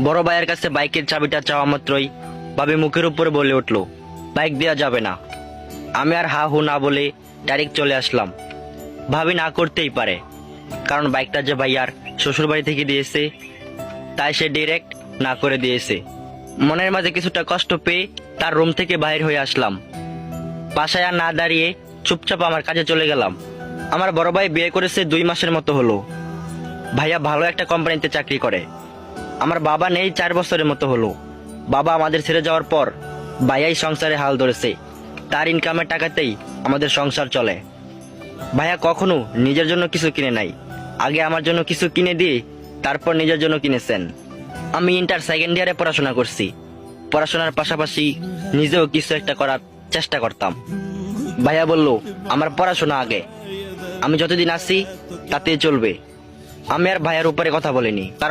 বড় ভাইয়ের কাছে বাইকের চাবিটা চাওয়া মাত্রই ভাবি মুখের উপরে বলে উঠলো, বাইক দেওয়া যাবে না। আমি আর হা হু না বলে ডাইরেক্ট চলে আসলাম। ভাবি না করতেই পারে, কারণ বাইকটা যে ভাইয়ার শ্বশুর বাড়ি থেকে দিয়েছে, তাই সে ডিরেক্ট না করে দিয়েছে। মনের মাঝে কিছুটা কষ্ট পেয়ে তার রুম থেকে বাইরে হয়ে আসলাম। বাসায় আর না দাঁড়িয়ে চুপচাপ আমার কাজে চলে গেলাম। আমার বড় ভাই বিয়ে করেছে 2 মাসের মতো হলো। ভাইয়া ভালো একটা কোম্পানিতে চাকরি করে। আমার বাবা নেই 4 বছরের মতো হলো। বাবা আমাদের ছেড়ে যাওয়ার পর ভাইয়াই সংসারে হাল ধরেছে। তার ইনকামের টাকাতেই আমাদের সংসার চলে। ভাইয়া কখনো নিজের জন্য কিছু কিনে নাই, আগে আমার জন্য কিছু কিনে দিয়ে তারপর নিজের জন্য কিনেছেন। আমি ইন্টার সেকেন্ড ইয়ারে পড়াশোনা করছি। পড়াশোনার পাশাপাশি নিজেও কিছু একটা করার চেষ্টা করতাম। ভাইয়া বলল, আমার পড়াশোনা আগে, আমি যতদিন আছি তাতেই চলবে। আমি আর ভাইয়ার উপরে কথা বলিনি, কারণ